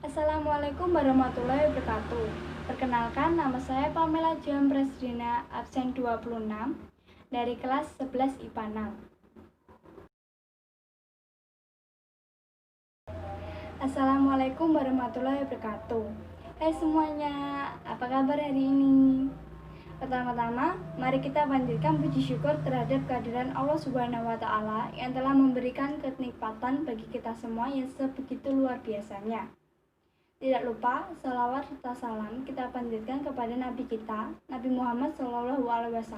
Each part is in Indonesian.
Assalamualaikum warahmatullahi wabarakatuh. Perkenalkan, nama saya Pamela Jam Presdina, absen 26 dari kelas 11 IPA 6. Assalamualaikum warahmatullahi wabarakatuh. Hai semuanya, apa kabar hari ini? Pertama-tama, mari kita panjatkan puji syukur terhadap kehadiran Allah Subhanahu wa Ta'ala yang telah memberikan kenikmatan bagi kita semua yang sebegitu luar biasanya. Tidak lupa, salawat serta salam kita panjatkan kepada Nabi kita, Nabi Muhammad SAW.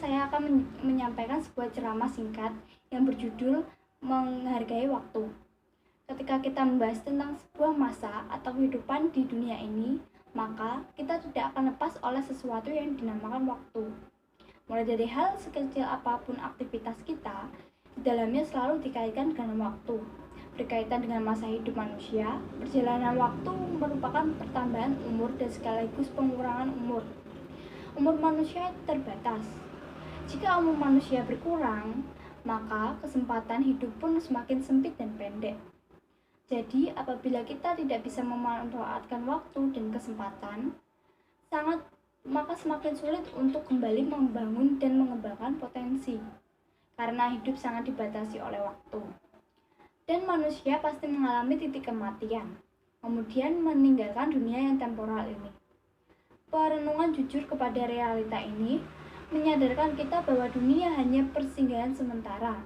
Saya akan menyampaikan sebuah ceramah singkat yang berjudul Menghargai Waktu. Ketika kita membahas tentang sebuah masa atau kehidupan di dunia ini, maka kita tidak akan lepas oleh sesuatu yang dinamakan waktu. Mulai dari hal sekecil apapun aktivitas kita, di dalamnya selalu dikaitkan dengan waktu. Berkaitan dengan masa hidup manusia, perjalanan waktu merupakan pertambahan umur dan sekaligus pengurangan umur. Umur manusia terbatas. Jika umur manusia berkurang, maka kesempatan hidup pun semakin sempit dan pendek. Jadi, apabila kita tidak bisa memanfaatkan waktu dan kesempatan, maka semakin sulit untuk kembali membangun dan mengembangkan potensi. Karena hidup sangat dibatasi oleh waktu. Dan manusia pasti mengalami titik kematian, kemudian meninggalkan dunia yang temporal ini. Perenungan jujur kepada realita ini menyadarkan kita bahwa dunia hanya persinggahan sementara.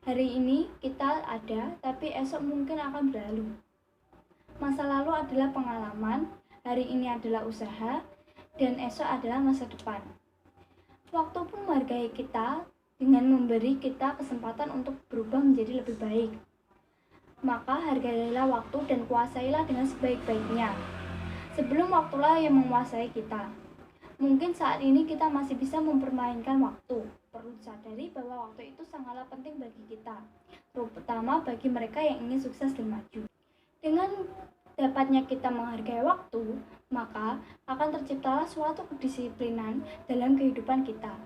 Hari ini kita ada, tapi esok mungkin akan berlalu. Masa lalu adalah pengalaman, hari ini adalah usaha, dan esok adalah masa depan. Waktu pun menghargai kita dengan memberi kita kesempatan untuk berubah menjadi lebih baik. Maka hargailah waktu dan kuasailah dengan sebaik-baiknya. Sebelum waktulah yang menguasai kita. Mungkin saat ini kita masih bisa mempermainkan waktu. Perlu disadari bahwa waktu itu sangatlah penting bagi kita, terutama bagi mereka yang ingin sukses dan maju. Dengan dapatnya kita menghargai waktu, maka akan terciptalah suatu kedisiplinan dalam kehidupan kita.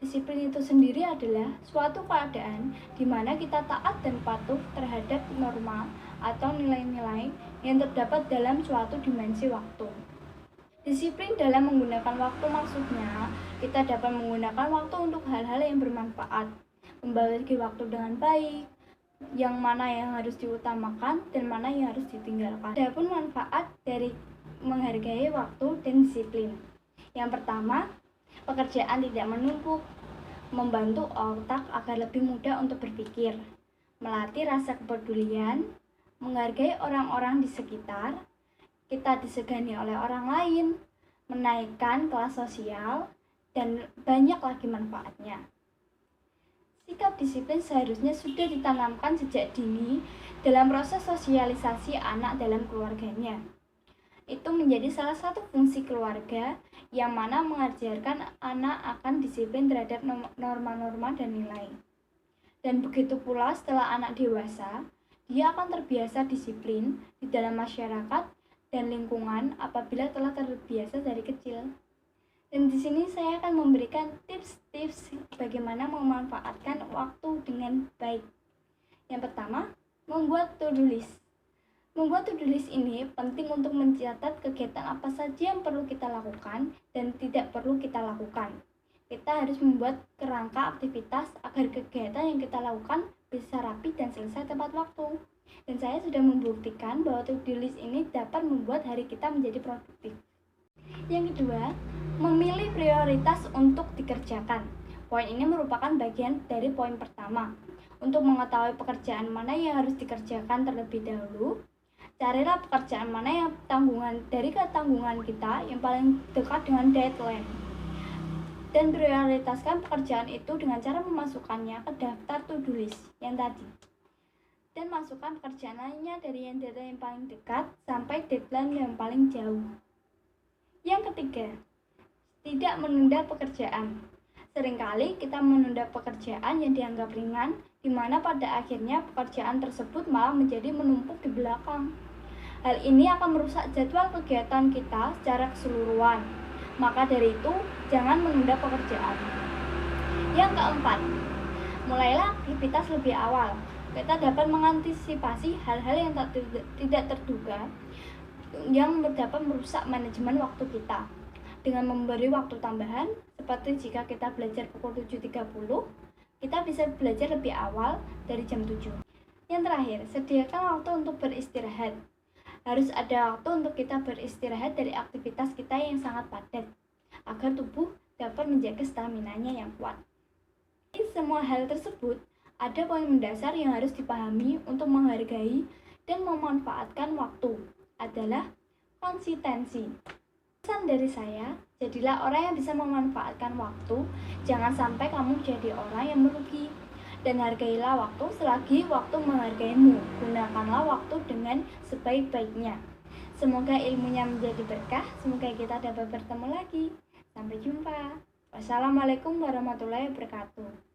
Disiplin itu sendiri adalah suatu keadaan di mana kita taat dan patuh terhadap norma atau nilai-nilai yang terdapat dalam suatu dimensi waktu. Disiplin dalam menggunakan waktu maksudnya, kita dapat menggunakan waktu untuk hal-hal yang bermanfaat, membagi waktu dengan baik, yang mana yang harus diutamakan dan mana yang harus ditinggalkan. Adapun manfaat dari menghargai waktu dan disiplin. Yang pertama, pekerjaan tidak menumpuk, membantu otak agar lebih mudah untuk berpikir, melatih rasa kepedulian, menghargai orang-orang di sekitar, kita disegani oleh orang lain, menaikkan kelas sosial, dan banyak lagi manfaatnya. Sikap disiplin seharusnya sudah ditanamkan sejak dini dalam proses sosialisasi anak dalam keluarganya. Itu menjadi salah satu fungsi keluarga yang mana mengajarkan anak akan disiplin terhadap norma-norma dan nilai. Dan begitu pula setelah anak dewasa, dia akan terbiasa disiplin di dalam masyarakat dan lingkungan apabila telah terbiasa dari kecil. Dan di sini saya akan memberikan tips-tips bagaimana memanfaatkan waktu dengan baik. Yang pertama, membuat to-do list. Membuat to-do list ini penting untuk mencatat kegiatan apa saja yang perlu kita lakukan dan tidak perlu kita lakukan. Kita harus membuat kerangka aktivitas agar kegiatan yang kita lakukan bisa rapi dan selesai tepat waktu. Dan saya sudah membuktikan bahwa to-do list ini dapat membuat hari kita menjadi produktif. Yang kedua, memilih prioritas untuk dikerjakan. Poin ini merupakan bagian dari poin pertama. Untuk mengetahui pekerjaan mana yang harus dikerjakan terlebih dahulu, carilah pekerjaan mana yang ketanggungan kita yang paling dekat dengan deadline. Dan prioritaskan pekerjaan itu dengan cara memasukkannya ke daftar to-do list yang tadi. Dan masukkan pekerjaan lainnya dari yang deadline yang paling dekat sampai deadline yang paling jauh. Yang ketiga, tidak menunda pekerjaan. Seringkali kita menunda pekerjaan yang dianggap ringan, di mana pada akhirnya pekerjaan tersebut malah menjadi menumpuk di belakang. Hal ini akan merusak jadwal kegiatan kita secara keseluruhan. Maka dari itu, jangan menunda pekerjaan. Yang keempat, Mulailah aktivitas lebih awal. Kita dapat mengantisipasi hal-hal yang tidak terduga yang dapat merusak manajemen waktu kita. Dengan memberi waktu tambahan, seperti jika kita belajar pukul 7.30, kita bisa belajar lebih awal dari jam 7. Yang terakhir, sediakan waktu untuk beristirahat. Harus ada waktu untuk kita beristirahat dari aktivitas kita yang sangat padat, agar tubuh dapat menjaga stamina-nya yang kuat. Di semua hal tersebut, ada poin mendasar yang harus dipahami untuk menghargai dan memanfaatkan waktu adalah konsistensi. Pesan dari saya, jadilah orang yang bisa memanfaatkan waktu, jangan sampai kamu jadi orang yang merugi. Dan hargailah waktu selagi waktu menghargaimu. Gunakanlah waktu dengan sebaik-baiknya. Semoga ilmunya menjadi berkah, semoga kita dapat bertemu lagi. Sampai jumpa. Wassalamualaikum warahmatullahi wabarakatuh.